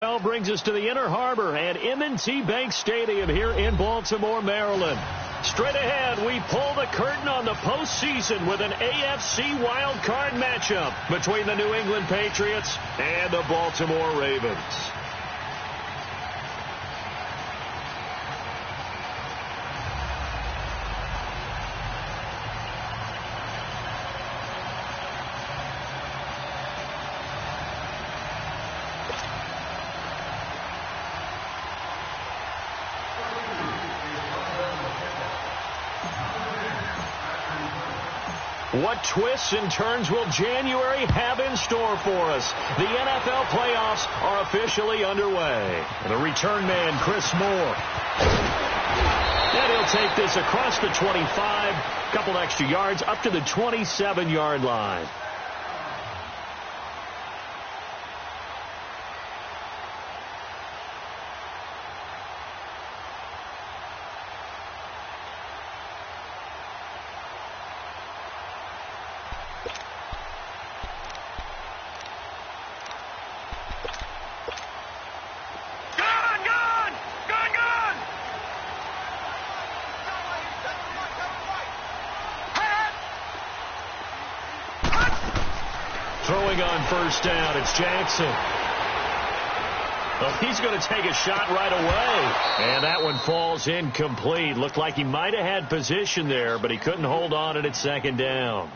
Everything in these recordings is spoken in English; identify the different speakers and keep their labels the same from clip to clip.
Speaker 1: Well, brings us to the Inner Harbor at M&T Bank Stadium here in Baltimore, Maryland. Straight ahead, we pull the curtain on the postseason with an AFC wild card matchup between the New England Patriots and the Baltimore Ravens. What twists and turns will January have in store for us? The NFL playoffs are officially underway. The return man, Chris Moore. And he'll take this across the 25, couple extra yards up to the 27-yard line. Throwing on first down, it's Jackson. Well, he's going to take a shot right away. And that one falls incomplete. Looked like he might have had position there, but he couldn't hold on at second down.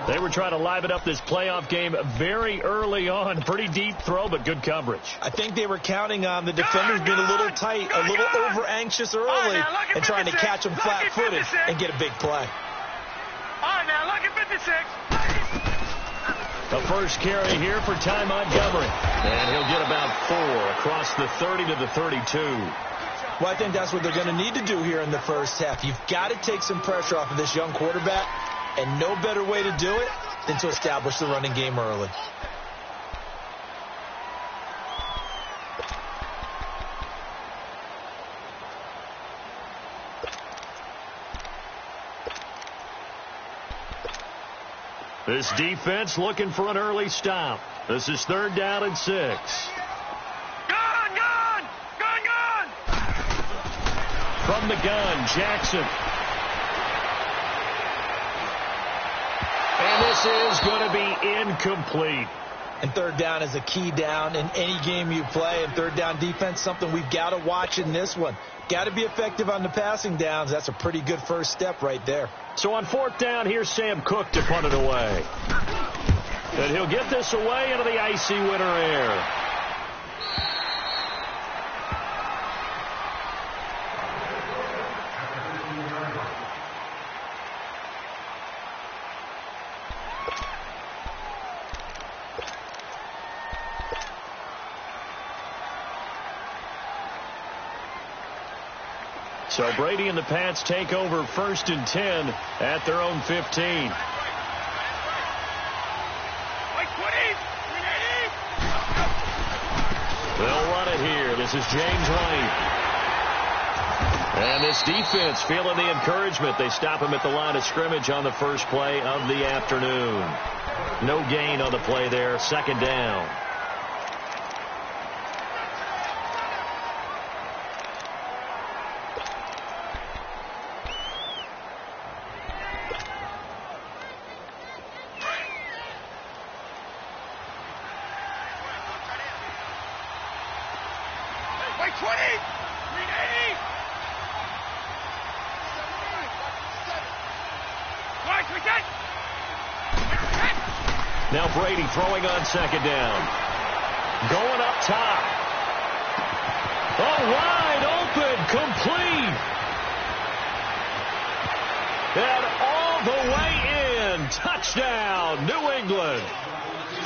Speaker 1: They were trying to liven up this playoff game very early on. Pretty deep throw, but good coverage.
Speaker 2: I think they were counting on the defenders being a little tight, a little over-anxious early, and trying to catch them flat-footed and get a big play.
Speaker 3: All right, now look at 56.
Speaker 1: The first carry here for Ty Montgomery. And he'll get about 4 across the 30 to the 32.
Speaker 2: Well, I think that's what they're going to need to do here in the first half. You've got to take some pressure off of this young quarterback, and no better way to do it than to establish the running game early.
Speaker 1: This defense looking for an early stop. This is 3rd down and 6.
Speaker 3: Gun!
Speaker 1: From the gun, Jackson. And this is going to be incomplete.
Speaker 2: And 3rd down is a key down in any game you play. And 3rd down defense, something we've got to watch in this one. Got to be effective on the passing downs. That's a pretty good first step right there.
Speaker 1: So on 4th down, here's Sam Cook to punt it away. And he'll get this away into the icy winter air. So Brady and the Pats take over 1st and 10 at their own 15. They'll run it here. This is James White. And this defense feeling the encouragement. They stop him at the line of scrimmage on the first play of the afternoon. No gain on the play there. 2nd down. Now Brady throwing on 2nd down. Going up top. Oh, wide open, complete. And all the way in. Touchdown, New England.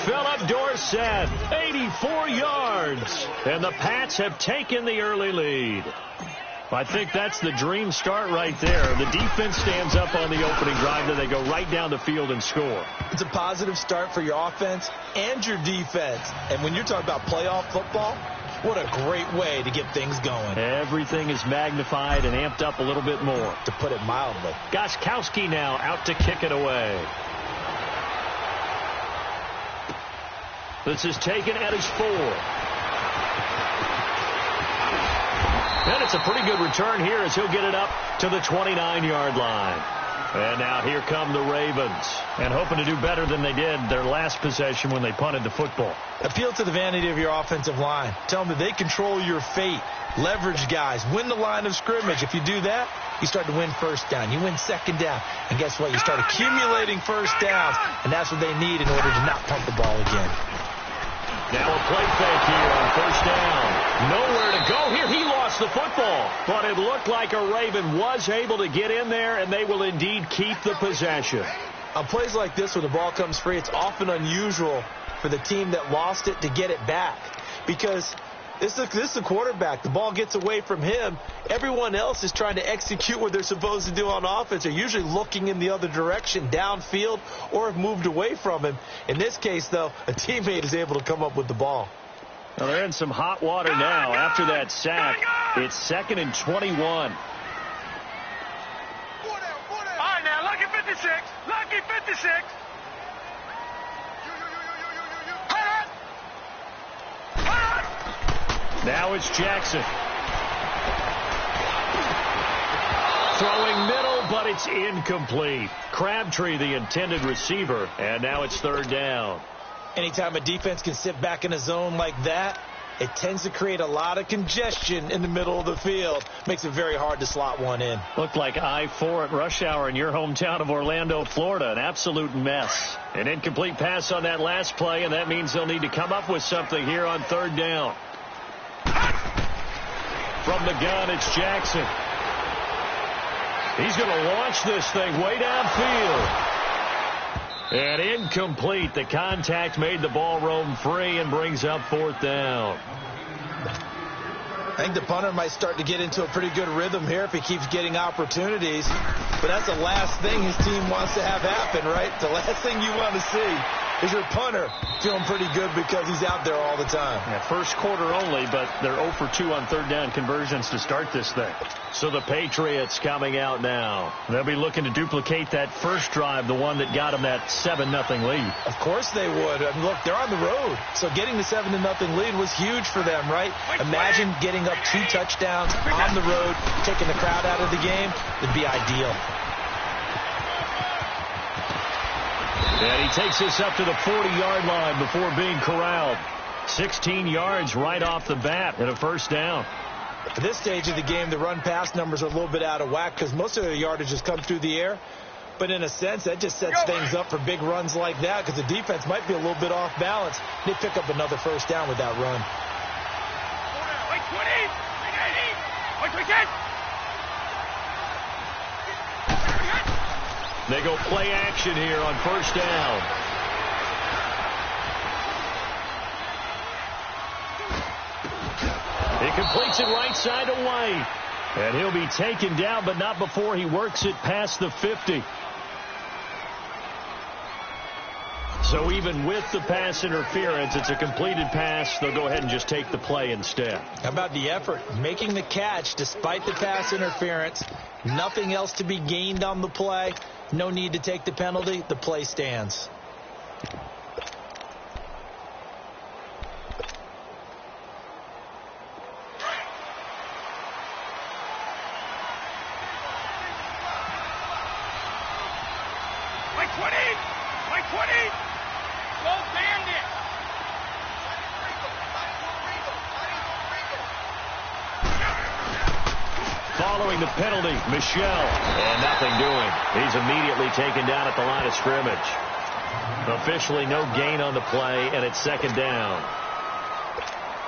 Speaker 1: Philip Dorsett, 84 yards. And the Pats have taken the early lead. I think that's the dream start right there. The defense stands up on the opening drive, then they go right down the field and score.
Speaker 2: It's a positive start for your offense and your defense. And when you're talking about playoff football, what a great way to get things going.
Speaker 1: Everything is magnified and amped up a little bit more.
Speaker 2: To put it mildly.
Speaker 1: Gostkowski now out to kick it away. This is taken at his 4. And it's a pretty good return here as he'll get it up to the 29-yard line. And now here come the Ravens, and hoping to do better than they did their last possession when they punted the football.
Speaker 2: Appeal to the vanity of your offensive line. Tell them that they control your fate. Leverage guys. Win the line of scrimmage. If you do that, you start to win first down. You win second down. And guess what? You start accumulating first downs, and that's what they need in order to not punt the ball again.
Speaker 1: Now a play fake here on first down. Nowhere to go here. He lost the football. But it looked like a Raven was able to get in there, and they will indeed keep the possession.
Speaker 2: On plays like this where the ball comes free, it's often unusual for the team that lost it to get it back. Because this is the quarterback. The ball gets away from him. Everyone else is trying to execute what they're supposed to do on offense. They're usually looking in the other direction, downfield, or have moved away from him. In this case, though, a teammate is able to come up with the ball.
Speaker 1: Well, they're in some hot water now after that sack. It's 2nd and 21.
Speaker 3: All right, now, lucky 56. Lucky 56.
Speaker 1: Now it's Jackson. Throwing middle, but it's incomplete. Crabtree, the intended receiver, and now it's 3rd down.
Speaker 2: Anytime a defense can sit back in a zone like that, it tends to create a lot of congestion in the middle of the field. Makes it very hard to slot one in.
Speaker 1: Looked like I-4 at rush hour in your hometown of Orlando, Florida. An absolute mess. An incomplete pass on that last play, and that means they'll need to come up with something here on 3rd down. From the gun, it's Jackson. He's going to launch this thing way downfield. And incomplete. The contact made the ball roam free and brings up 4th down.
Speaker 2: I think the punter might start to get into a pretty good rhythm here if he keeps getting opportunities. But that's the last thing his team wants to have happen, right? The last thing you want to see is your punter feeling pretty good because he's out there all the time.
Speaker 1: Yeah, first quarter only, but they're 0 for 2 on 3rd down conversions to start this thing. So the Patriots coming out now. They'll be looking to duplicate that first drive, the one that got them that 7-0 lead.
Speaker 2: Of course they would. I mean, look, they're on the road. So getting the 7-0 lead was huge for them, right? Imagine getting up 2 touchdowns on the road, taking the crowd out of the game. It'd be ideal.
Speaker 1: And he takes this up to the 40-yard line before being corralled. 16 yards right off the bat and a 1st down.
Speaker 2: At this stage of the game, the run-pass numbers are a little bit out of whack because most of their yardage has come through the air. But in a sense, that just sets things up for big runs like that because the defense might be a little bit off balance. They pick up another 1st down with that run.
Speaker 3: Wait, 20. Wait, 10.
Speaker 1: They go play action here on 1st down. He completes it right side to White. And he'll be taken down, but not before he works it past the 50. So even with the pass interference, it's a completed pass. They'll go ahead and just take the play instead.
Speaker 2: How about the effort? Making the catch despite the pass interference. Nothing else to be gained on the play. No need to take the penalty. The play stands.
Speaker 3: Wait, 20. Wait, 20. Go Bandit.
Speaker 1: Following the penalty, Michelle. And nothing doing. He's immediately taken down at the line of scrimmage. Officially no gain on the play, and it's 2nd down.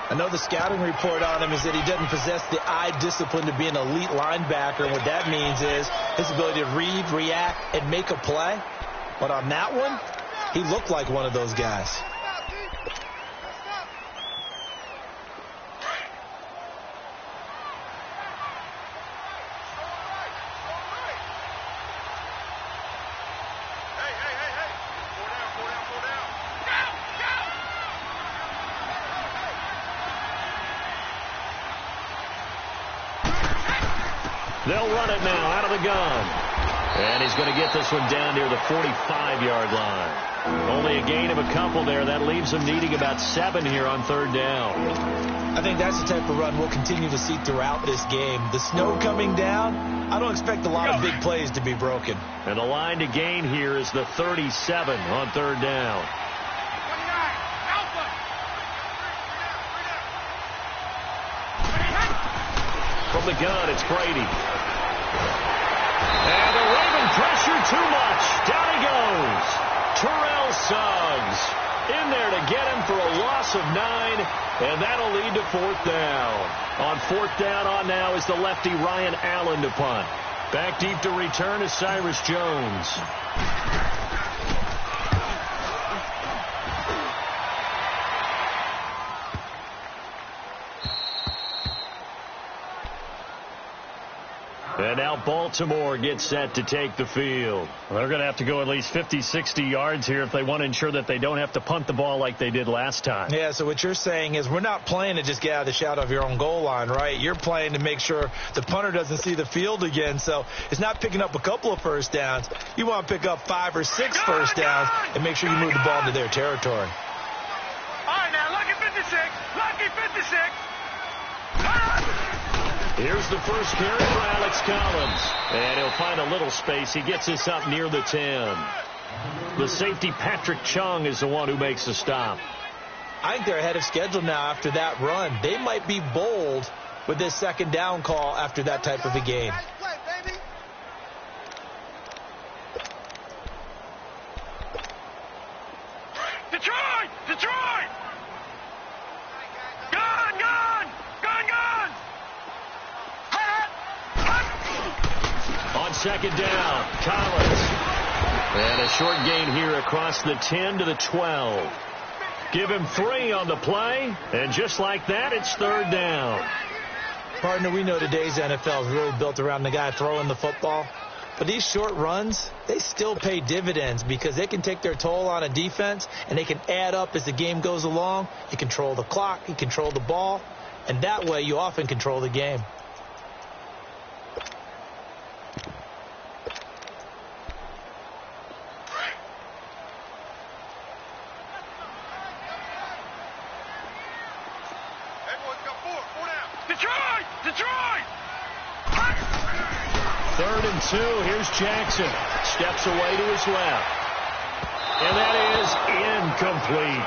Speaker 2: I know the scouting report on him is that he doesn't possess the eye discipline to be an elite linebacker. What that means is his ability to read, react, and make a play. But on that one, he looked like one of those guys.
Speaker 1: They'll run it now out of the gun. And he's going to get this one down near the 45-yard line. Only a gain of a couple there. That leaves them needing about 7 here on 3rd down.
Speaker 2: I think that's the type of run we'll continue to see throughout this game. The snow coming down, I don't expect a lot of big plays to be broken.
Speaker 1: And the line to gain here is the 37 on third down. From the gun, it's Brady. And the Raven pressure too much. Down he goes. Terrell Suggs in there to get him for a loss of 9, and that'll lead to fourth down. On fourth down on now is the lefty Ryan Allen to punt. Back deep to return is Cyrus Jones. And now Baltimore gets set to take the field.
Speaker 4: Well, they're going to have to go at least 50, 60 yards here if they want to ensure that they don't have to punt the ball like they did last time.
Speaker 2: Yeah, so what you're saying is we're not playing to just get out of the shadow of your own goal line, right? You're playing to make sure the punter doesn't see the field again. So it's not picking up a couple of first downs. You want to pick up 5 or 6 first downs and make sure you move the ball into their territory.
Speaker 3: All right, now, lucky 56. Lucky 56.
Speaker 1: Here's the first carry for Alex Collins. And he'll find a little space. He gets this up near the 10. The safety, Patrick Chung, is the one who makes the stop.
Speaker 2: I think they're ahead of schedule now after that run. They might be bold with this second down call after that type of a game.
Speaker 3: Detroit! Detroit! Gun! Gun! Gun! Gun!
Speaker 1: On second down, Collins. And a short gain here across the 10 to the 12. Give him 3 on the play, and just like that, it's third down.
Speaker 2: Partner, we know today's NFL is really built around the guy throwing the football. But these short runs, they still pay dividends because they can take their toll on a defense, and they can add up as the game goes along. You control the clock, you control the ball, and that way you often control the game.
Speaker 3: Detroit! Detroit!
Speaker 1: Third and 2. Here's Jackson. Steps away to his left. And that is incomplete.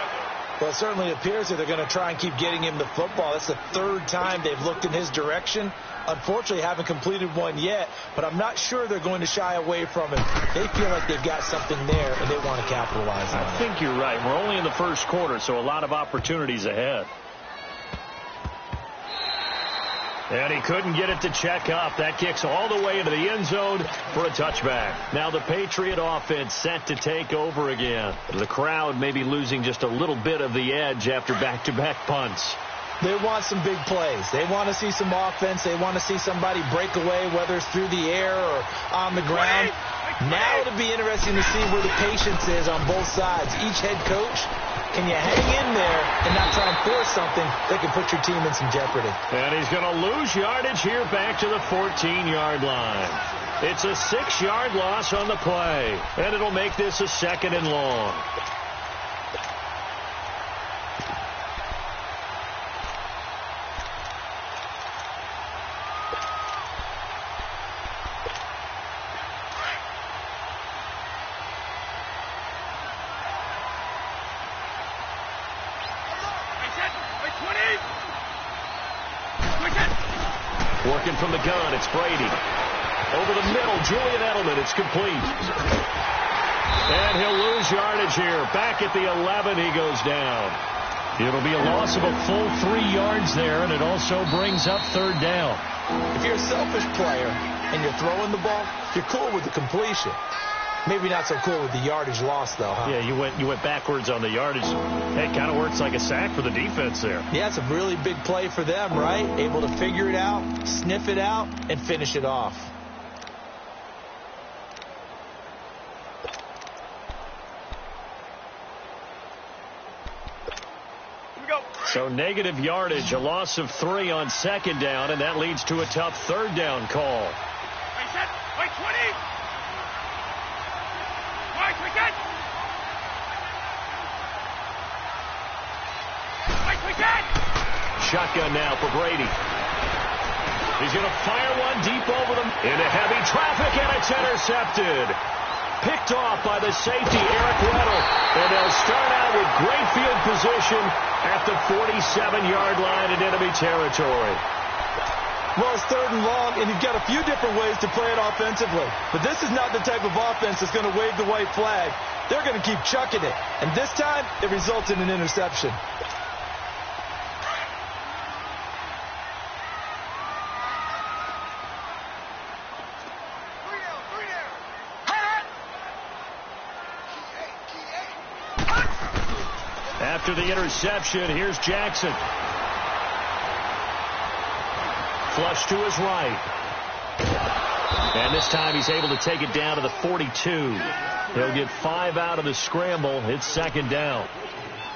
Speaker 2: Well, it certainly appears that they're going to try and keep getting him the football. That's the third time they've looked in his direction. Unfortunately, haven't completed one yet, but I'm not sure they're going to shy away from him. They feel like they've got something there, and they want to capitalize on it.
Speaker 4: I think you're right. We're only in the first quarter, so a lot of opportunities ahead.
Speaker 1: And he couldn't get it to check up. That kicks all the way into the end zone for a touchback. Now the Patriot offense set to take over again. The crowd may be losing just a little bit of the edge after back-to-back punts.
Speaker 2: They want some big plays. They want to see some offense. They want to see somebody break away, whether it's through the air or on the ground. Now it'll be interesting to see where the patience is on both sides. Each head coach, can you hang in there and not try and force something that can put your team in some jeopardy?
Speaker 1: And he's going to lose yardage here back to the 14-yard line. It's a 6-yard loss on the play, and it'll make this a 2nd and long. Working from the gun, it's Brady. Over the middle, Julian Edelman, it's complete. And he'll lose yardage here. Back at the 11, he goes down. It'll be a loss of a full 3 yards there, and it also brings up third down.
Speaker 2: If you're a selfish player and you're throwing the ball, you're cool with the completion. Maybe not so cool with the yardage loss, though, huh?
Speaker 4: Yeah, you went backwards on the yardage. It kind of works like a sack for the defense there.
Speaker 2: Yeah, it's a really big play for them, right? Able to figure it out, sniff it out, and finish it off.
Speaker 3: Here we go.
Speaker 1: So negative yardage, a loss of 3 on second down, and that leads to a tough third down call.
Speaker 3: Wait, set. Wait, 20. Wait, wicket. Wait, wicket.
Speaker 1: shotgun now for Brady. He's going to fire one deep over them into heavy traffic, and it's intercepted. Picked off by the safety, Eric Weddle. And they'll start out with great field position at the 47-yard line in enemy territory.
Speaker 2: Well, it's 3rd and long, and you've got a few different ways to play it offensively. But this is not the type of offense that's going to wave the white flag. They're going to keep chucking it. And this time, it results in an interception.
Speaker 1: After the interception, here's Jackson. Flush to his right. And this time he's able to take it down to the 42. He'll get 5 out of the scramble. It's 2nd down.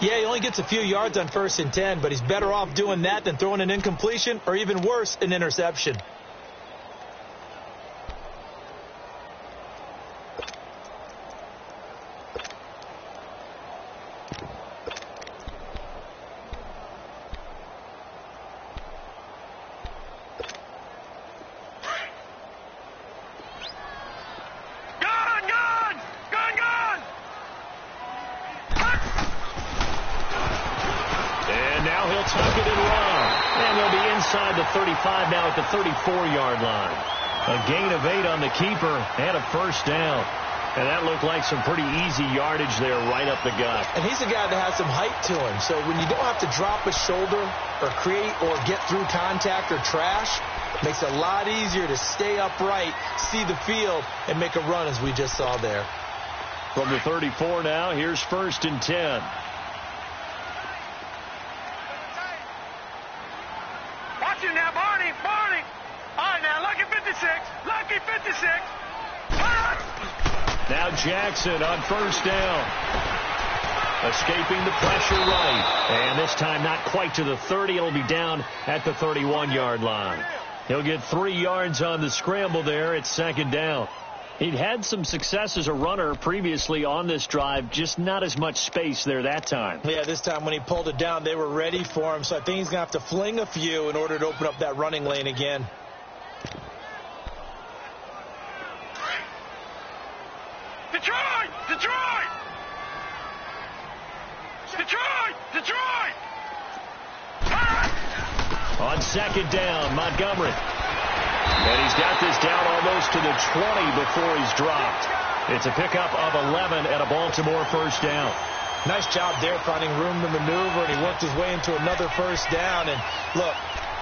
Speaker 2: Yeah, he only gets a few yards on 1st and 10, but he's better off doing that than throwing an incompletion or even worse, an interception.
Speaker 1: The 35 now at the 34-yard line. A gain of 8 on the keeper and a 1st down. And that looked like some pretty easy yardage there right up the gut.
Speaker 2: And he's a guy that has some height to him. So when you don't have to drop a shoulder or create or get through contact or trash, it makes it a lot easier to stay upright, see the field, and make a run as we just saw there.
Speaker 1: From the 34 now, here's 1st and 10.
Speaker 3: Now, Barney. All right, now, lucky 56. Lucky 56.
Speaker 1: Now Jackson on 1st down. Escaping the pressure right. And this time not quite to the 30. It'll be down at the 31-yard line. He'll get 3 yards on the scramble there. It's 2nd down. He'd had some success as a runner previously on this drive, just not as much space there that time.
Speaker 2: Yeah, this time when he pulled it down, they were ready for him, so I think he's going to have to fling a few in order to open up that running lane again.
Speaker 3: Detroit! Detroit! Detroit! Detroit!
Speaker 1: On 2nd down, Montgomery. And he's got this down almost to the 20 before he's dropped. It's a pickup of 11 and a Baltimore 1st down.
Speaker 2: Nice job there finding room to maneuver, and he worked his way into another 1st down. And look,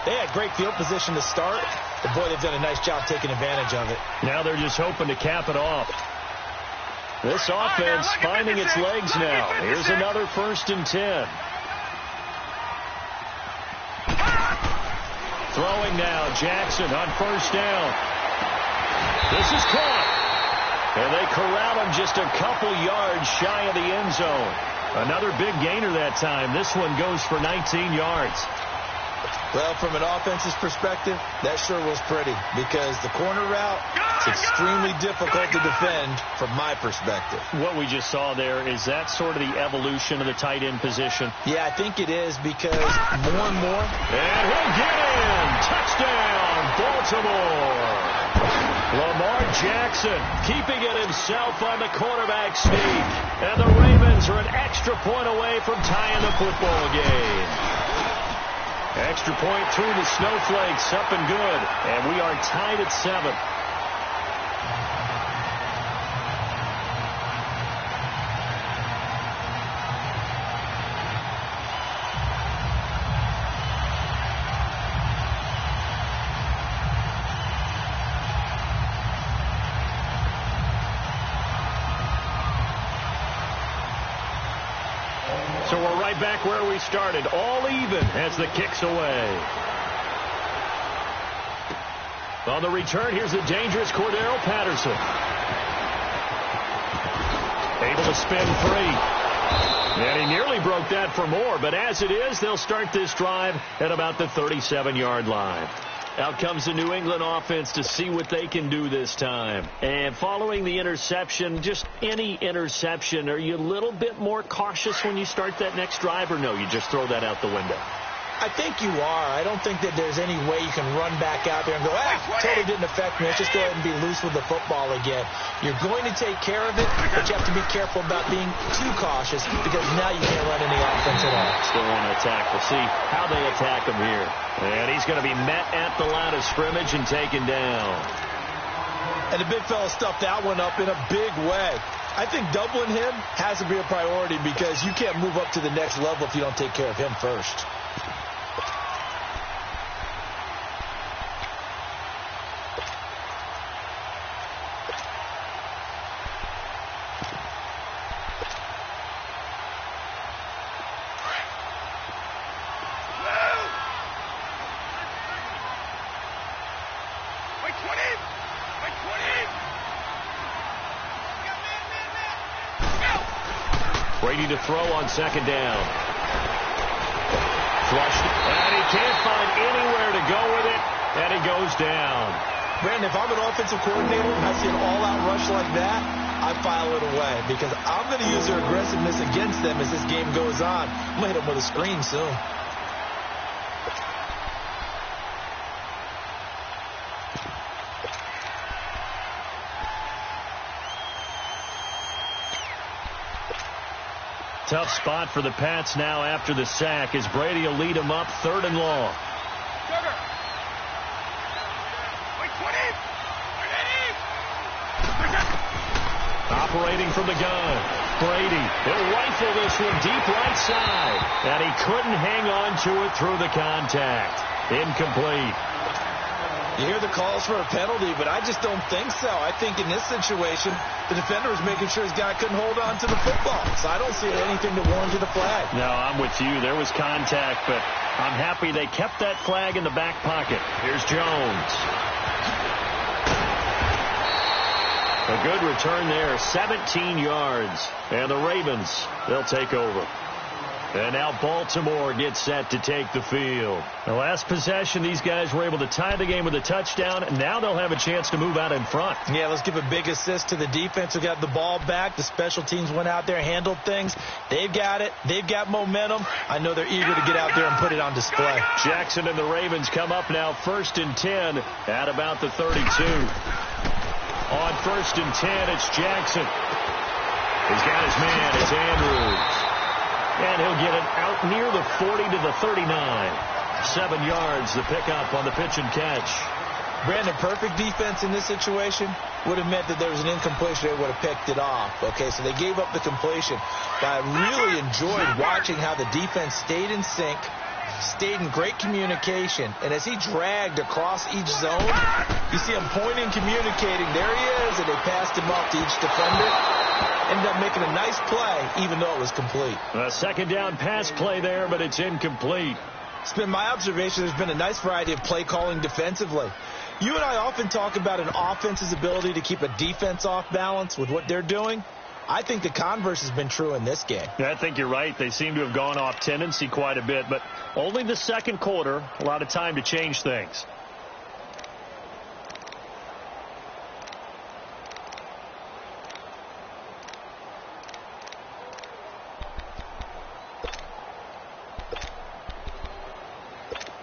Speaker 2: they had great field position to start, but boy, they've done a nice job taking advantage of it.
Speaker 1: Now they're just hoping to cap it off. This offense finding its legs now. Here's another 1st and 10. Throwing now, Jackson on 1st down. This is caught. And they corral him just a couple yards shy of the end zone. Another big gainer that time. This one goes for 19 yards.
Speaker 2: Well, from an offense's perspective, that sure was pretty because the corner route is extremely difficult to defend from my perspective.
Speaker 1: What we just saw there, is that sort of the evolution of the tight end position?
Speaker 2: Yeah, I think it is because more and more.
Speaker 1: And he'll get in. Touchdown, Baltimore. Lamar Jackson keeping it himself on the quarterback sneak. And the Ravens are an extra point away from tying the football game. Extra point through the snowflakes, up and good. And we are tied at 7. So we're right back where we started, all even as the kick's away. On the return, here's the dangerous Cordero Patterson. Able to spin free. And he nearly broke that for more, but as it is, they'll start this drive at about the 37-yard line. Out comes the New England offense to see what they can do this time. And following the interception, just any interception, are you a little bit more cautious when you start that next drive, or no, you just throw that out the window?
Speaker 2: I think you are. I don't think that there's any way you can run back out there and go, totally didn't affect me. Let's just go ahead and be loose with the football again. You're going to take care of it, but you have to be careful about being too cautious because now you can't run any offense at all.
Speaker 1: Still want to attack. We'll see how they attack him here. And he's going to be met at the line of scrimmage and taken down.
Speaker 2: And the big fella stuffed that one up in a big way. I think doubling him has to be a priority because you can't move up to the next level if you don't take care of him first.
Speaker 1: Brady to throw on second down. Flushed, and he can't find anywhere to go with it, and he goes down.
Speaker 2: Brandon, if I'm an offensive coordinator and I see an all-out rush like that, I file it away because I'm going to use their aggressiveness against them as this game goes on. I'm going to hit them with a screen soon.
Speaker 1: Tough spot for the Pats now after the sack as Brady will lead them up 3rd and long. Operating from the gun. Brady, he'll rifle this one deep right side. And he couldn't hang on to it through the contact. Incomplete.
Speaker 2: You hear the calls for a penalty, but I just don't think so. I think in this situation, the defender was making sure his guy couldn't hold on to the football. So I don't see anything to warrant the flag.
Speaker 1: No, I'm with you. There was contact, but I'm happy they kept that flag in the back pocket. Here's Jones. A good return there, 17 yards. And the Ravens, they'll take over. And now Baltimore gets set to take the field. The last possession, these guys were able to tie the game with a touchdown, and now they'll have a chance to move out in front.
Speaker 2: Yeah, let's give a big assist to the defense who got the ball back. The special teams went out there, handled things. They've got it. They've got momentum. I know they're eager to get out there and put it on display.
Speaker 1: Jackson and the Ravens come up now 1st and 10 at about the 32. On 1st and 10, it's Jackson. He's got his man. It's Andrews. And he'll get it out near the 40 to the 39. 7 yards, the pickup on the pitch and catch.
Speaker 2: Brandon, perfect defense in this situation would have meant that there was an incompletion. They would have picked it off. Okay, so they gave up the completion. But I really enjoyed watching how the defense stayed in sync, stayed in great communication. And as he dragged across each zone, you see him pointing, communicating. There he is, and they passed him off to each defender. Ended up making a nice play, even though it was complete.
Speaker 1: A 2nd down pass play there, but it's incomplete.
Speaker 2: It's been my observation there's been a nice variety of play calling defensively. You and I often talk about an offense's ability to keep a defense off balance with what they're doing. I think the converse has been true in this game.
Speaker 1: Yeah, I think you're right. They seem to have gone off tendency quite a bit, but only the 2nd quarter, a lot of time to change things.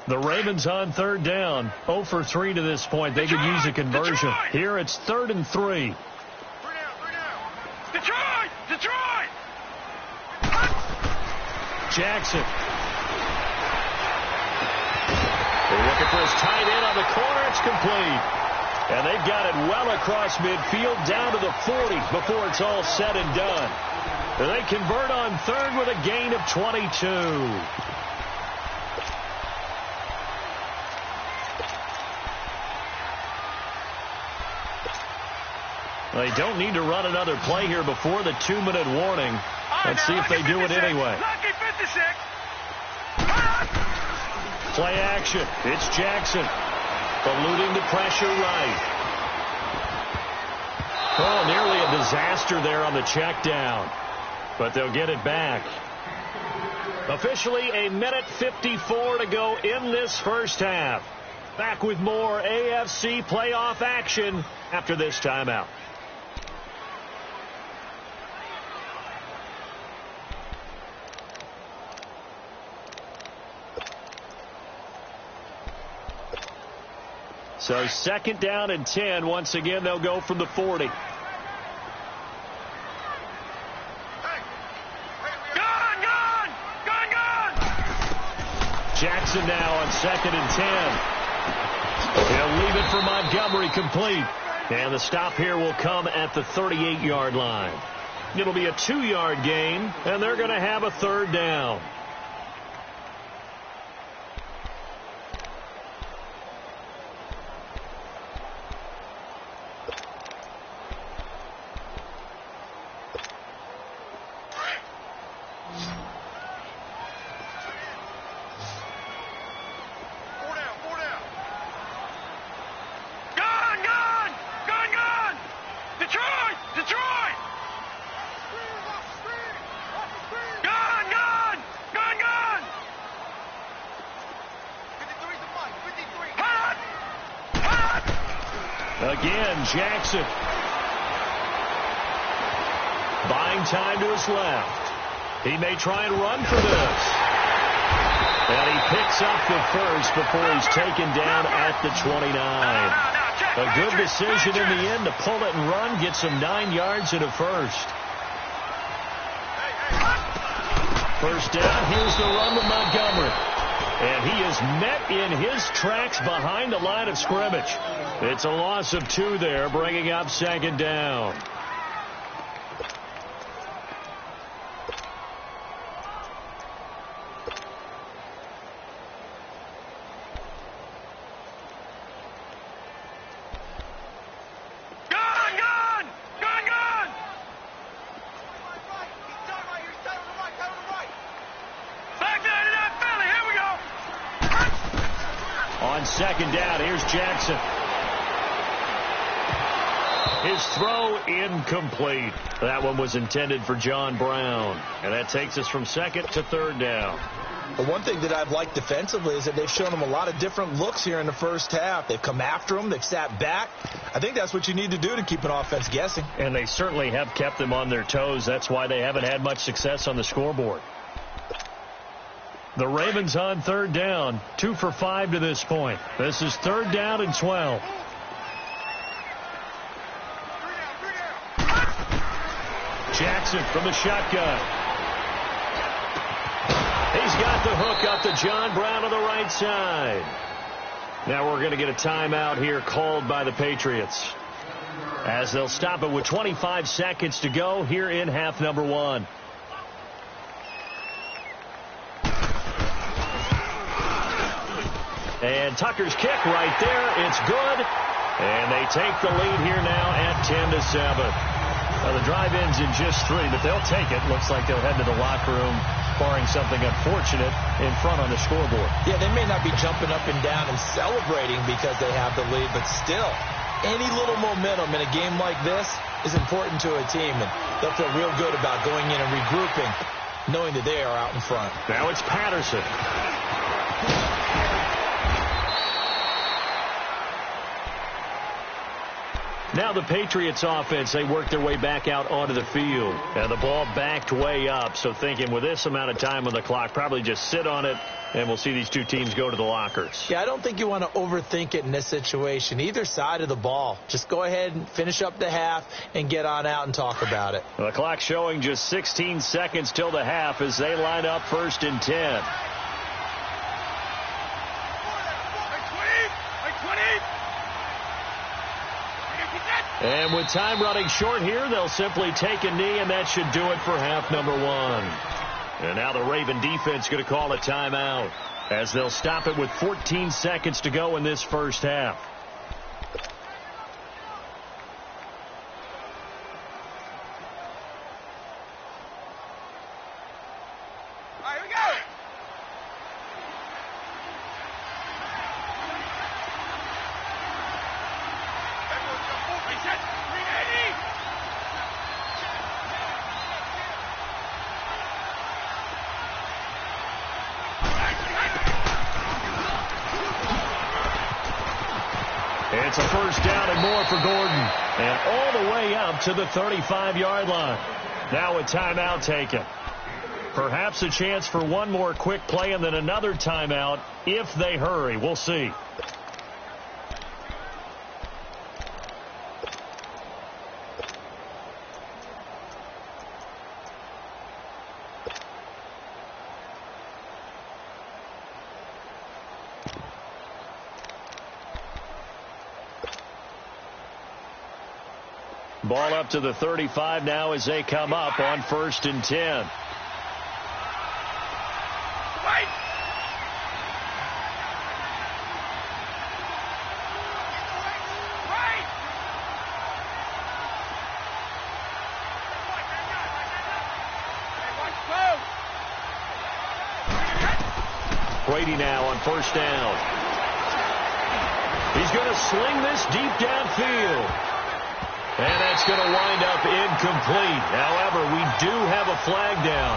Speaker 1: The Ravens on 3rd down. 0 for 3 to this point. They could use a conversion. Here it's 3rd and 3.
Speaker 3: Detroit!
Speaker 1: Jackson. They're looking for his tight end on the corner. It's complete. And they've got it well across midfield down to the 40 before it's all said and done. And they convert on 3rd with a gain of 22. They don't need to run another play here before the 2-minute warning. Let's see if they do it anyway.
Speaker 3: Lucky 56.
Speaker 1: Play action. It's Jackson. Eluding the pressure right. Oh, nearly a disaster there on the check down. But they'll get it back. Officially a minute 54 to go in this first half. Back with more AFC playoff action after this timeout. So 2nd down and 10. Once again, they'll go from the 40. Jackson now on 2nd and 10. He'll leave it for Montgomery complete. And the stop here will come at the 38-yard line. It'll be a 2-yard gain, and they're going to have a 3rd down. Again, Jackson. Buying time to his left. He may try and run for this. And he picks up the first before he's taken down at the 29. A good decision in the end to pull it and run, get some 9 yards and a first. First down, here's the run with Montgomery. And he is met in his tracks behind the line of scrimmage. It's a loss of 2 there, bringing up 2nd down. On 2nd down, here's Jackson. His throw incomplete. That one was intended for John Brown. And that takes us from 2nd to 3rd down.
Speaker 2: The one thing that I've liked defensively is that they've shown him a lot of different looks here in the first half. They've come after him. They've sat back. I think that's what you need to do to keep an offense guessing.
Speaker 1: And they certainly have kept them on their toes. That's why they haven't had much success on the scoreboard. The Ravens on 3rd down. 2 for 5 to this point. This is 3rd down and 12. Jackson from the shotgun. He's got the hook up to John Brown on the right side. Now we're going to get a timeout here called by the Patriots, as they'll stop it with 25 seconds to go here in half number 1. And Tucker's kick right there. It's good. And they take the lead here now at 10-7. Well, the drive ends in just 3, but they'll take it. Looks like they'll head to the locker room, barring something unfortunate in front on the scoreboard.
Speaker 2: Yeah, they may not be jumping up and down and celebrating because they have the lead, but still, any little momentum in a game like this is important to a team, and they'll feel real good about going in and regrouping, knowing that they are out in front.
Speaker 1: Now it's Patterson. Now the Patriots offense, they work their way back out onto the field. And the ball backed way up. So thinking with this amount of time on the clock, probably just sit on it, and we'll see these two teams go to the lockers.
Speaker 2: Yeah, I don't think you want to overthink it in this situation. Either side of the ball. Just go ahead and finish up the half and get on out and talk about it.
Speaker 1: The clock showing just 16 seconds till the half as they line up 1st and 10. And with time running short here, they'll simply take a knee, and that should do it for half number 1. And now the Raven defense going to call a timeout as they'll stop it with 14 seconds to go in this first half.
Speaker 3: All right, here we go.
Speaker 1: It's a first down and more for Gordon. And all the way up to the 35-yard line. Now a timeout taken. Perhaps a chance for one more quick play and then another timeout if they hurry. We'll see.
Speaker 4: Ball up to the 35 now as they come up on 1st and 10.
Speaker 3: Wait.
Speaker 4: Brady now on 1st down. He's going to sling this deep downfield. And that's going to wind up incomplete. However, we do have a flag down.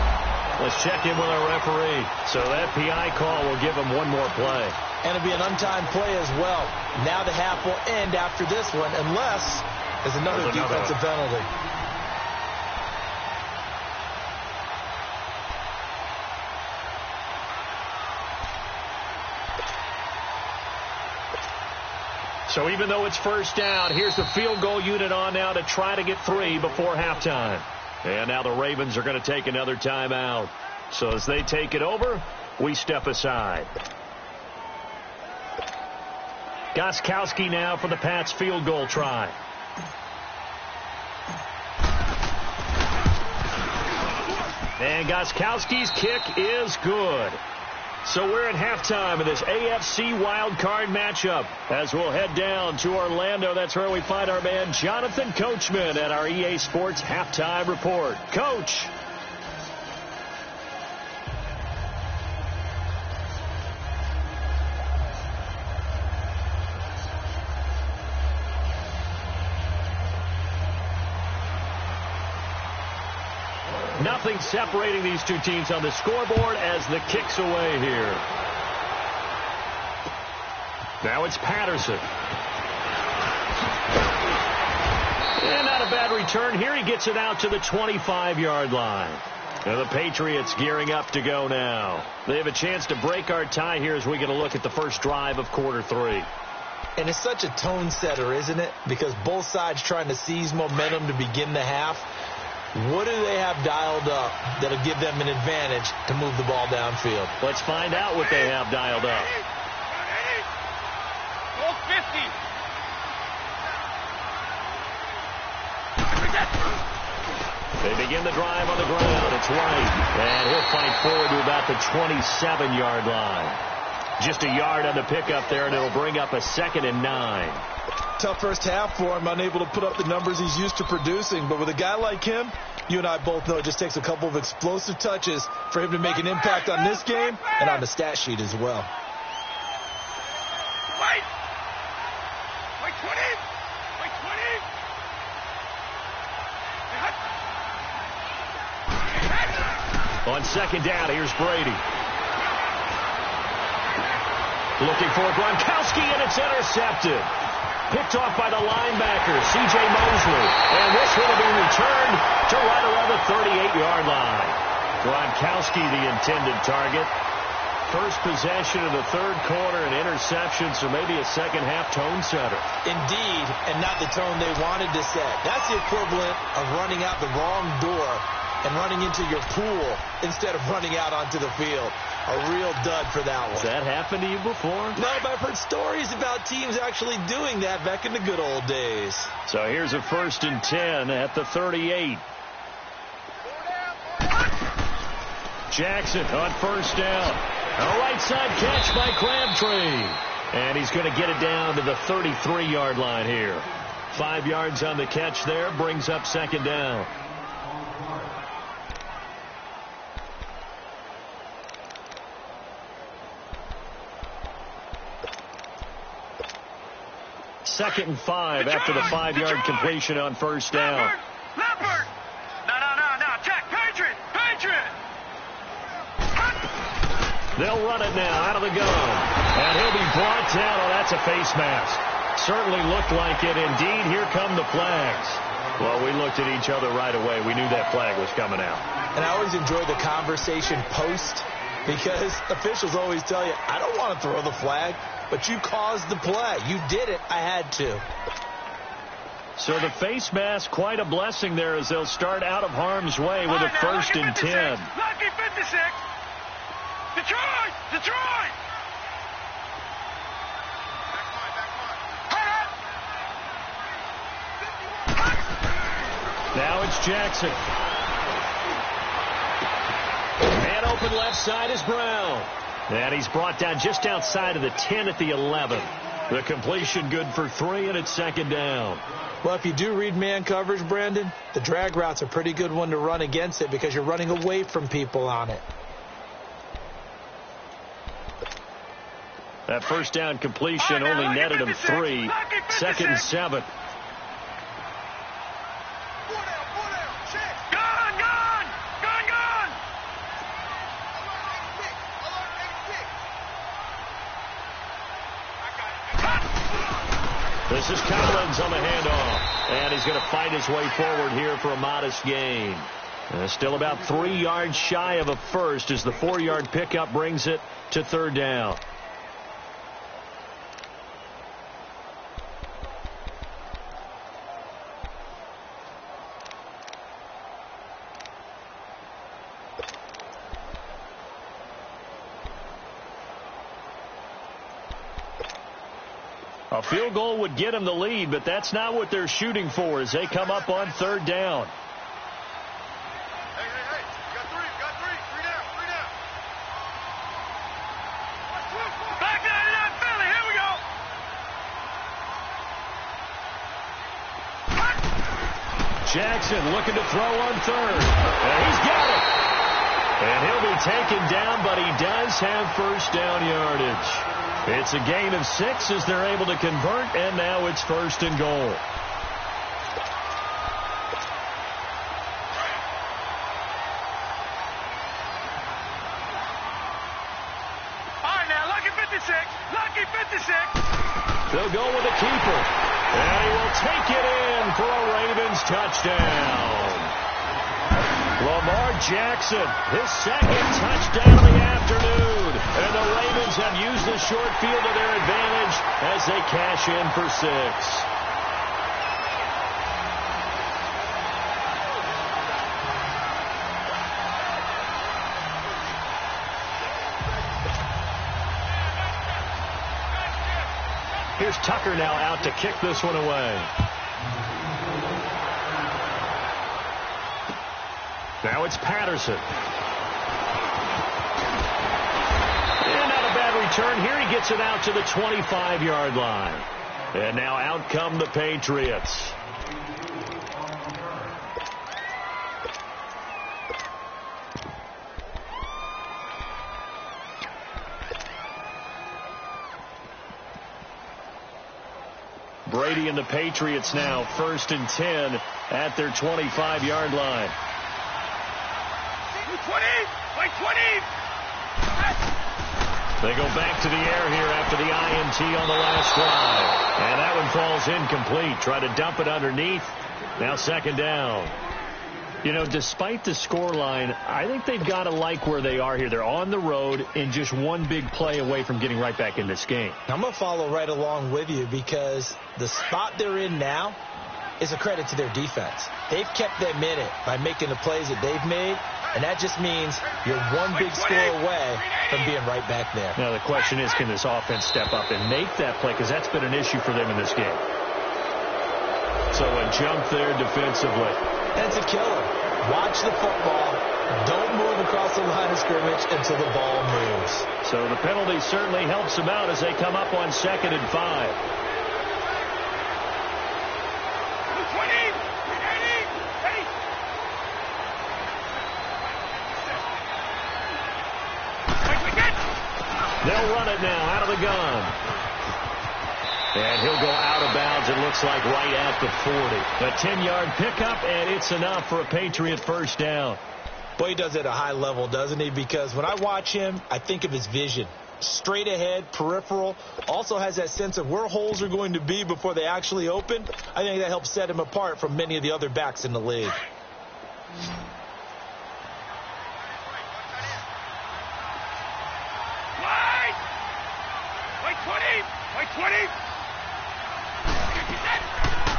Speaker 4: Let's check in with our referee. So that PI call will give him one more play.
Speaker 2: And it'll be an untimed play as well. Now the half will end after this one, unless there's another defensive penalty.
Speaker 4: So even though it's 1st down, here's the field goal unit on now to try to get 3 before halftime. And now the Ravens are going to take another timeout. So as they take it over, we step aside. Gostkowski now for the Pats field goal try. And Gostkowski's kick is good. So we're at halftime of this AFC wildcard matchup as we'll head down to Orlando. That's where we find our man Jonathan Coachman at our EA Sports Halftime Report. Coach. Nothing separating these two teams on the scoreboard as the kick's away here. Now it's Patterson. And not a bad return here. He gets it out to the 25-yard line. And the Patriots gearing up to go now. They have a chance to break our tie here as we get a look at the first drive of quarter 3.
Speaker 2: And it's such a tone setter, isn't it? Because both sides trying to seize momentum to begin the half. What do they have dialed up that'll give them an advantage to move the ball downfield?
Speaker 4: Let's find out what they have dialed up.
Speaker 3: 50.
Speaker 4: They begin the drive on the ground. It's White. And he'll fight forward to about the 27-yard line. Just a yard on the pickup there, and it'll bring up a 2nd and 9.
Speaker 2: Tough first half for him, unable to put up the numbers he's used to producing. But with a guy like him, you and I both know it just takes a couple of explosive touches for him to make an impact on this game and on the stat sheet as well.
Speaker 3: Wait 20. Wait 20.
Speaker 4: On 2nd down, here's Brady. Looking for Gronkowski, and it's intercepted. Picked off by the linebacker, C.J. Mosley. And this will be returned to right around the 38-yard line. Gronkowski, the intended target. First possession of the 3rd quarter, an interception, so maybe a second-half tone setter.
Speaker 2: Indeed, and not the tone they wanted to set. That's the equivalent of running out the wrong door and running into your pool instead of running out onto the field. A real dud for that one.
Speaker 4: Has that happened to you before?
Speaker 2: No, but I've heard stories about teams actually doing that back in the good old days.
Speaker 4: So here's a 1st and 10 at the 38. Jackson on 1st down. A right side catch by Crabtree. And he's going to get it down to the 33-yard line here. 5 yards on the catch there, brings up 2nd down. Second and 5 after the 5-yard completion on 1st down.
Speaker 3: Leopard. No. Check. Patriot.
Speaker 4: They'll run it now out of the gun. And he'll be brought down. Oh, that's a face mask. Certainly looked like it. Indeed, here come the flags. Well, we looked at each other right away. We knew that flag was coming out.
Speaker 2: And I always enjoy the conversation post because officials always tell you, I don't want to throw the flag, but you caused the play. You did it. I had to.
Speaker 4: So the face mask, quite a blessing there as they'll start out of harm's way with a 1st and 10.
Speaker 3: Lucky 56. Detroit.
Speaker 1: Now it's Jackson. Man open left side is Brown. And he's brought down just outside of the 10 at the 11. The completion good for 3, and it's second down.
Speaker 2: Well, if you do read man coverage, Brandon, the drag route's a pretty good one to run against it because you're running away from people on it.
Speaker 1: That first down completion only netted him 3. Second and 7. This is Collins on the handoff, and he's going to fight his way forward here for a modest gain. Still about 3 yards shy of a first as the 4-yard pickup brings it to third down. A field goal would get them the lead, but that's not what they're shooting for as they come up on third down.
Speaker 3: Hey. Got three down. Back down to that Philly. Here we go.
Speaker 1: Jackson looking to throw on third. And he's got it. And he'll be taken down, but he does have first down yardage. It's a gain of 6 as they're able to convert, and now it's first and goal.
Speaker 3: All right, now, lucky 56. Lucky 56.
Speaker 1: They'll go with a keeper. And he will take it in for a Ravens touchdown. Lamar Jackson, his second touchdown of the afternoon. And the Ravens have used the short field to their advantage as they cash in for 6. Here's Tucker now out to kick this one away. Now it's Patterson. And not a bad return here. He gets it out to the 25-yard line. And now out come the Patriots. Brady and the Patriots now first and 10 at their 25-yard line.
Speaker 3: 20! Like 20!
Speaker 1: They go back to the air here after the INT on the last drive. And that one falls incomplete. Try to dump it underneath. Now second down. You know, despite the scoreline, I think they've got to like where they are here. They're on the road and just one big play away from getting right back in this game.
Speaker 2: I'm going to follow right along with you because the spot they're in now is a credit to their defense. They've kept them in it by making the plays that they've made, and that just means you're one big score away from being right back there.
Speaker 1: Now the question is, can this offense step up and make that play? Because that's been an issue for them in this game. So a jump there defensively.
Speaker 2: That's a killer. Watch the football. Don't move across the line of scrimmage until the ball moves.
Speaker 1: So the penalty certainly helps them out as they come up on 2nd and 5. They'll run it now out of the gun. And he'll go out of bounds, it looks like, right at the 40. A 10-yard pickup, and it's enough for a Patriot first down.
Speaker 2: Boy, he does it at a high level, doesn't he? Because when I watch him, I think of his vision. Straight ahead, peripheral. Also has that sense of where holes are going to be before they actually open. I think that helps set him apart from many of the other backs in the league.
Speaker 3: Like 20!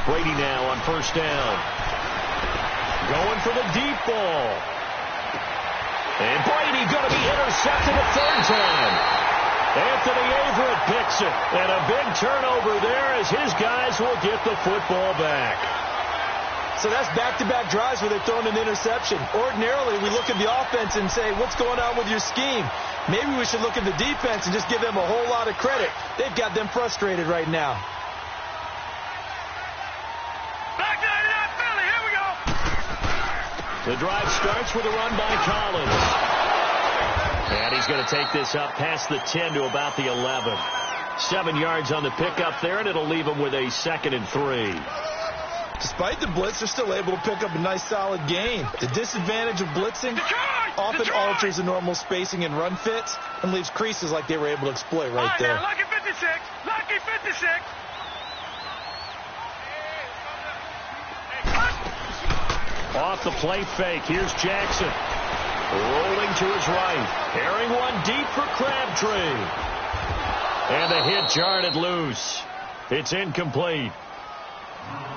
Speaker 1: Brady now on first down. Going for the deep ball. And Brady going to be intercepted a third time. Anthony Averett picks it. And a big turnover there as his guys will get the football back.
Speaker 2: So that's back-to-back drives where they've thrown an interception. Ordinarily, we look at the offense and say, what's going on with your scheme? Maybe we should look at the defense and just give them a whole lot of credit. They've got them frustrated right now.
Speaker 3: Back 99 Philly, here we go.
Speaker 1: The drive starts with a run by Collins. And he's going to take this up past the 10 to about the 11. 7 yards on the pickup there, and it'll leave him with a 2nd and 3.
Speaker 2: Despite the blitz, they're still able to pick up a nice solid gain. The disadvantage of blitzing often alters the normal spacing and run fits and leaves creases like they were able to exploit right there.
Speaker 3: Now, lucky 56. Lucky 56.
Speaker 1: Off the play fake. Here's Jackson. Rolling to his right. Carrying one deep for Crabtree. And the hit jarred it loose. It's incomplete.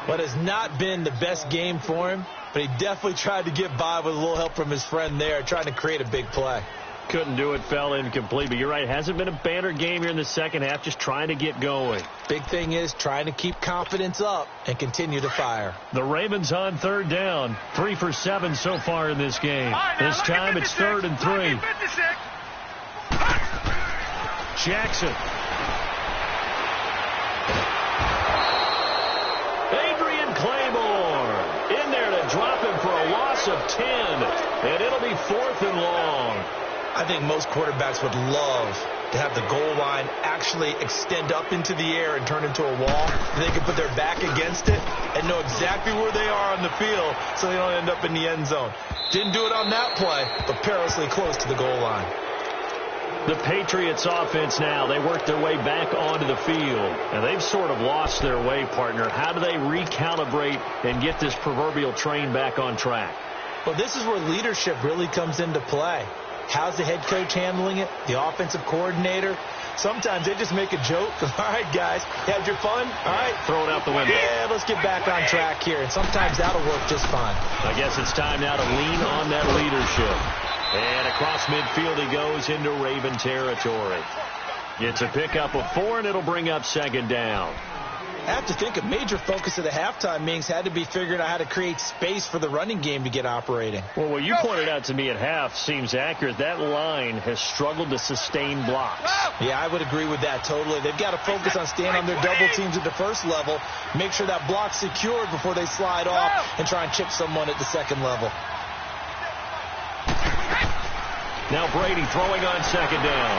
Speaker 2: What has not been the best game for him, but he definitely tried to get by with a little help from his friend there, trying to create a big play.
Speaker 1: Couldn't do it, fell incomplete. But you're right, it hasn't been a banner game here in the second half, just trying to get going.
Speaker 2: Big thing is trying to keep confidence up and continue to fire.
Speaker 1: The Ravens on 3rd down. 3 for 7 so far in this game. This time it's 3rd and 3. Jackson. Claymore in there to drop him for a loss of 10, and it'll be 4th and long.
Speaker 2: I think most quarterbacks would love to have the goal line actually extend up into the air and turn into a wall. They can put their back against it and know exactly where they are on the field so they don't end up in the end zone. Didn't do it on that play, but perilously close to the goal line.
Speaker 1: The Patriots offense now, they work their way back onto the field, and they've sort of lost their way, partner. How do they recalibrate and get this proverbial train back on track?
Speaker 2: Well, this is where leadership really comes into play. How's the head coach handling it? The offensive coordinator? Sometimes they just make a joke. All right, guys, had your fun? All right.
Speaker 1: Throw it out the window.
Speaker 2: Yeah, let's get back on track here, and sometimes that'll work just fine.
Speaker 1: I guess it's time now to lean on that leadership. And across midfield he goes into Raven territory. It's a pickup of 4, and it'll bring up 2nd down.
Speaker 2: I have to think a major focus of the halftime meetings had to be figuring out how to create space for the running game to get operating.
Speaker 1: Well, what you pointed out to me at half seems accurate. That line has struggled to sustain blocks.
Speaker 2: Yeah, I would agree with that totally. They've got to focus on staying on their double teams at the first level, make sure that block's secured before they slide off and try and chip someone at the second level.
Speaker 1: Now Brady throwing on 2nd down.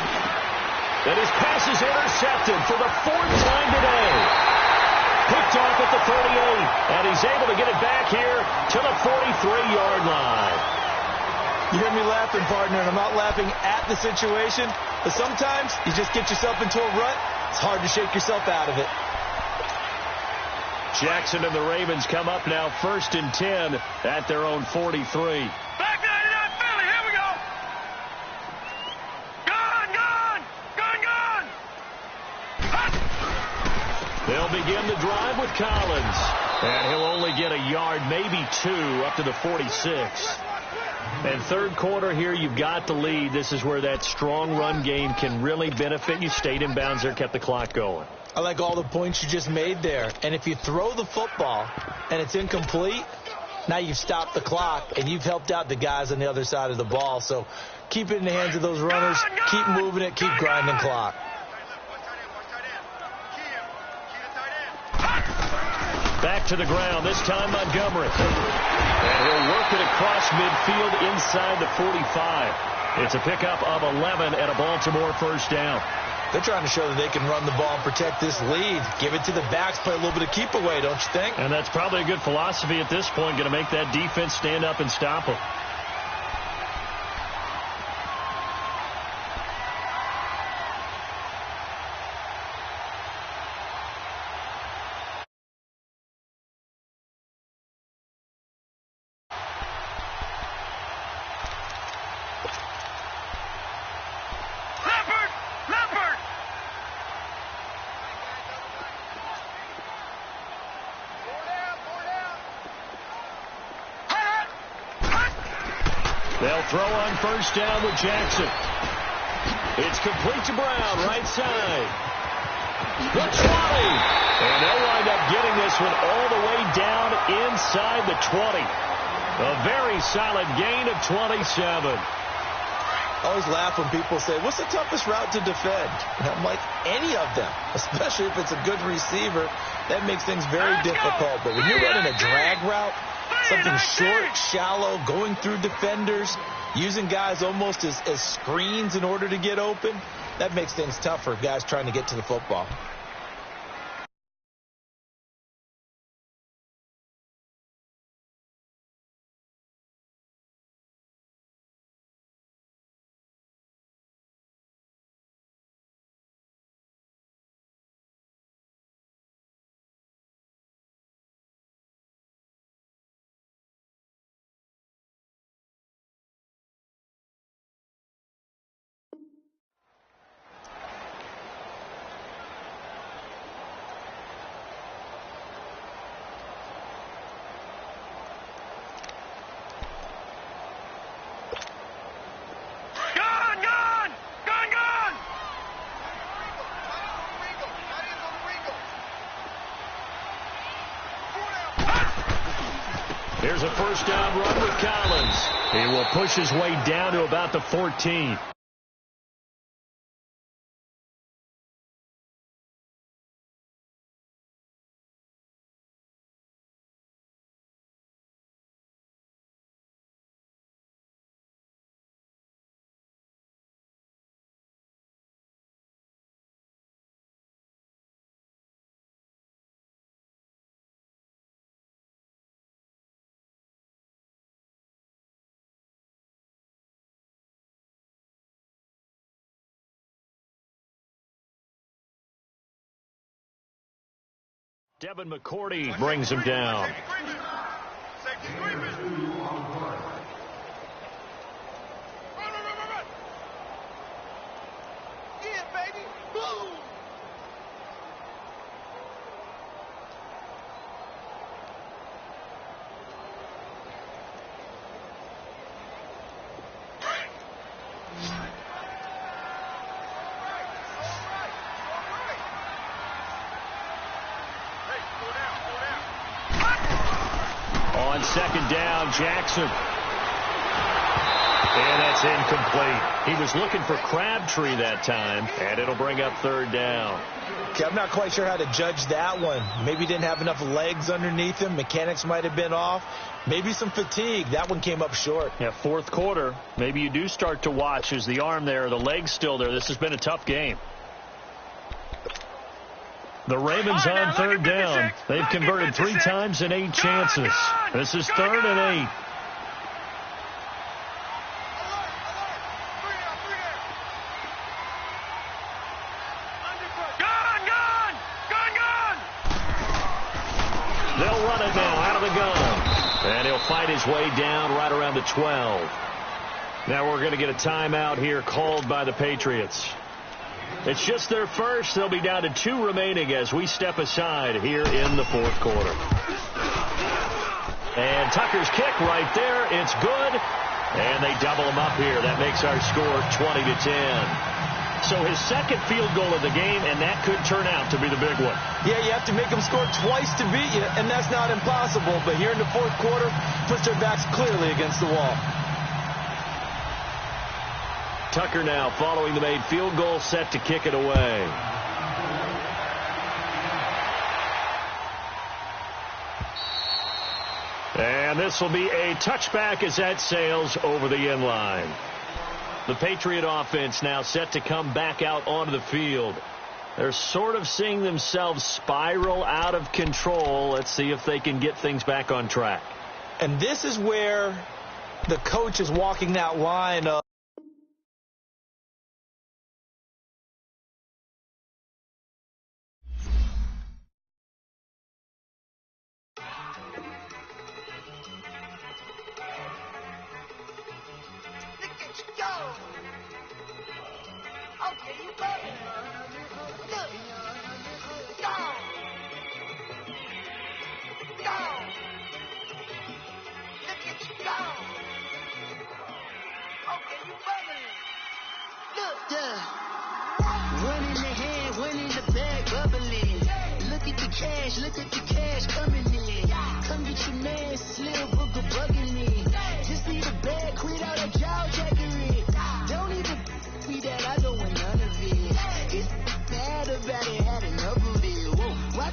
Speaker 1: And his pass is intercepted for the 4th time today. Picked off at the 38, and he's able to get it back here to the 43-yard line.
Speaker 2: You hear me laughing, partner, and I'm not laughing at the situation, but sometimes you just get yourself into a rut. It's hard to shake yourself out of it.
Speaker 1: Jackson and the Ravens come up now 1st and 10 at their own 43.
Speaker 3: Back 99 Philly, here we go. Gone.
Speaker 1: They'll begin the drive with Collins. And he'll only get a yard, maybe 2, up to the 46. And 3rd quarter here, you've got the lead. This is where that strong run game can really benefit you. Stayed in bounds there, kept the clock going.
Speaker 2: I like all the points you just made there. And if you throw the football and it's incomplete, now you've stopped the clock and you've helped out the guys on the other side of the ball. So keep it in the hands of those runners. Keep moving it. Keep grinding clock.
Speaker 1: Back to the ground, this time Montgomery. And he'll work it across midfield inside the 45. It's a pickup of 11 and a Baltimore 1st down.
Speaker 2: They're trying to show that they can run the ball and protect this lead. Give it to the backs, play a little bit of keep away, don't you think?
Speaker 1: And that's probably a good philosophy at this point, going to make that defense stand up and stop them. They'll throw on 1st down with Jackson. It's complete to Brown, right side. The 20. And they'll wind up getting this this one all the way down inside the 20. A very solid gain of 27.
Speaker 2: I always laugh when people say, what's the toughest route to defend? And I'm like, any of them, especially if it's a good receiver. That makes things very difficult. But when you're running a drag route, something short, shallow, going through defenders, using guys almost as screens in order to get open, that makes things tough for guys trying to get to the football.
Speaker 1: Here's a first down run with Collins. He will push his way down to about the 14. Devin McCourty brings him down. On second down, Jackson. And that's incomplete. He was looking for Crabtree that time, and it'll bring up third down.
Speaker 2: Okay, I'm not quite sure how to judge that one. Maybe he didn't have enough legs underneath him. Mechanics might have been off. Maybe some fatigue. That one came up short.
Speaker 1: Yeah, fourth quarter. Maybe you do start to watch. Is the arm there, the leg's still there? This has been a tough game. The Ravens on third down. They've converted 3 times in 8 chances. This is 3rd and 8. They'll run it now out of the gun. And he'll fight his way down right around the 12. Now we're going to get a timeout here called by the Patriots. It's just their first. They'll be down to 2 remaining as we step aside here in the fourth quarter. And Tucker's kick right there. It's good. And they double him up here. That makes our score 20-10. So his second field goal of the game, and that could turn out to be the big one.
Speaker 2: Yeah, you have to make them score twice to beat you, and that's not impossible. But here in the fourth quarter, puts their backs clearly against the wall.
Speaker 1: Tucker now following the made field goal, set to kick it away. And this will be a touchback as that sails over the end line. The Patriot offense now set to come back out onto the field. They're sort of seeing themselves spiral out of control. Let's see if they can get things back on track.
Speaker 2: And this is where the coach is walking that line of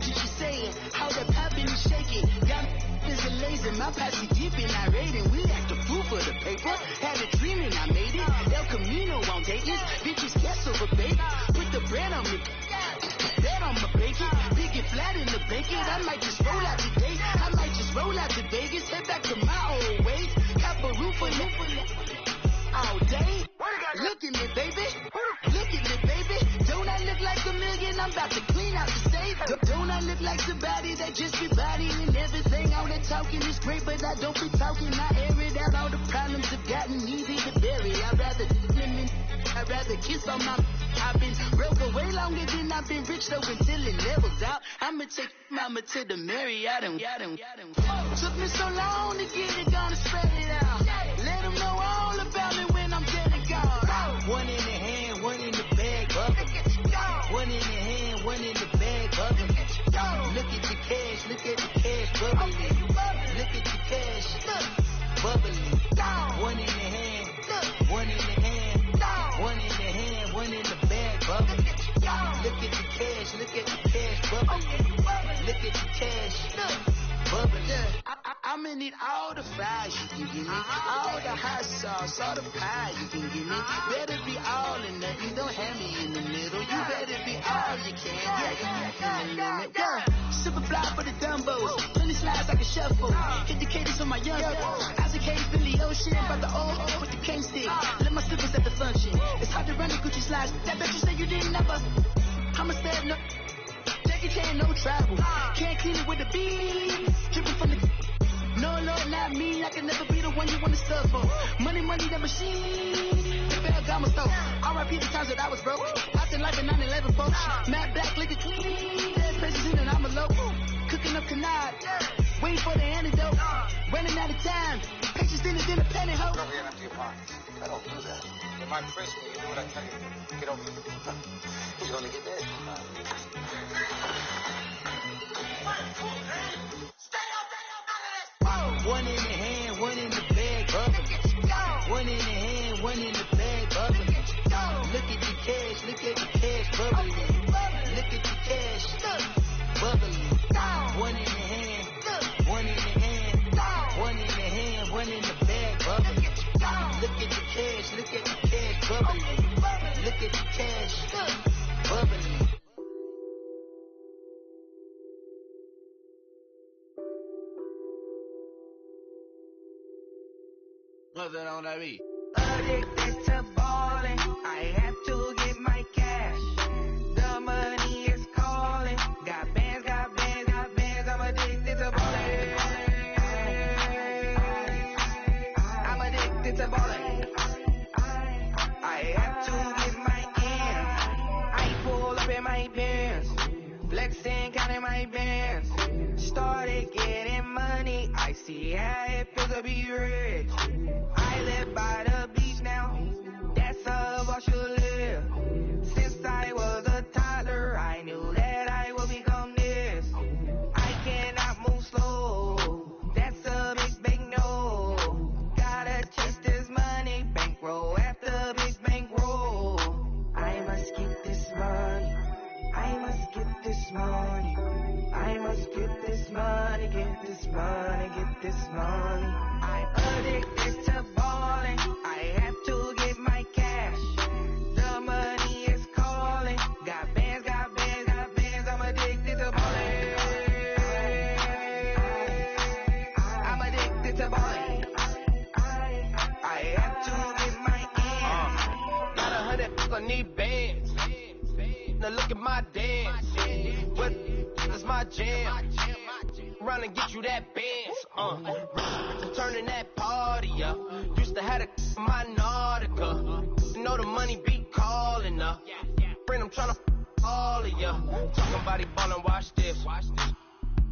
Speaker 5: what you saying. How the poppin' and shaking. Got is a laser, my posse deep and I raiding. We act a fool for the paper. Had a dream and I made it. El Camino on Dayton's. Bitches guess over bait. Put the bread on me. Bet on my bacon. Big it flat in the bacon. I might just roll out today. I might just roll out to Vegas. Head back to my old ways. Cap a roof for all day. Look at me, baby. Look at me, baby. Don't I look like a million? I'm about to clean out the safe. Don't I look like somebody that just be bodying everything? All that talking is great, but I don't be talking. I air it out. All the problems have gotten easy to bury. I'd rather kiss on my. I've been broke way longer than I've been rich, though, until it levels out. I'ma take mama to the Marriott and took me so long to get it, gonna spread it out. Let them know all about me when I'm dead and gone. One in the hand, one in the bag, bubble. One in the hand, one in the bag, bubble. Look at the cash, look at the cash, bubbling. Look at the cash, bubbling. One in the hand, one in the hand, one in the hand, one in the bag, bubbling. Look at the cash, look at the cash, bubbling. Look at the cash, bubbling. I'ma need all the fries you can give me, all the hot sauce, all the pie you can give me. Better be all or nothing, don't have me in the middle. You better be all you can. Yeah. Super fly for the Dumbos, 20 slides like a shuffle. Hit the cadence on my young Isaac Hayes, Billy Ocean, about the old with the cane stick. Let my slippers at the function. It's hard to run the Gucci slides. That bet you say you didn't never. I'ma stand up. Jackie Chan, no travel. Can't clean it with the beat. Dripping from the. No, Lord, not me. I can never be the one you want to stuff for. Money, the machine. The Bergamo store. R.I.P. the times that I was broke. I said life in 9/11, folks. Mad black, liquor clean. Dead president and I'm a local. Cooking up canard. Waiting for the antidote. Running out of time. Patience thinner than a penny hoe.
Speaker 6: Don't get empty your pockets. I don't do that. In my prison, you do what I tell you. Get over here. He's gonna get dead.
Speaker 5: One in the hand, one in the bag, bubbling. One in the hand, one in the bag, bubbling. Look at the cash, look at the cash, bubbling. Look at the cash, bubbling. One in the hand, one in the hand, one in the hand, one in the bag, bubbling. Look at the cash, look at the cash, bubbling. Look at the cash, bubbling.
Speaker 7: What's that on that beat?
Speaker 8: Addicted to balling, I have to get my cash. The money is calling. Got bands, got bands, got bands. I'm addicted to balling. I'm addicted to balling. I have to get my ends. I pull up in my pants, flexing, counting my bands. Started getting money. I see how it feels to be rich. I live by the beach now, that's how I should live. Since I was a toddler, I knew that I would become this. I cannot move slow, that's a big no. Gotta chase this money, bankroll after big bankroll. I must get this money, I must get this money. I must get this money, get this money, get this money. I'm addicted to balling. I have to get my cash. The money is calling. Got bands, got bands, got bands. I'm addicted to balling. I'm addicted to balling. I have to get my ends.
Speaker 7: Got 100, I need bands. Now look at my dance. What is my jam? Run and get you that bands. Turning that party up. Used to have a my Nautica. You know the money be calling up. Friend, I'm tryna all of ya. Talking about he ballin', watch this.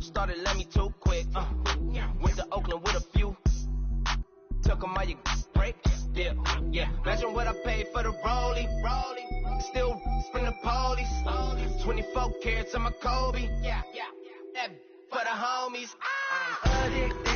Speaker 7: Started let me too quick. Went to Oakland with a few. Took 'em all you break. Dip. Yeah. Imagine what I paid for the rollie. Still from the police. 24 carats on my Kobe. Yeah. That for the homies.
Speaker 8: I'm addicted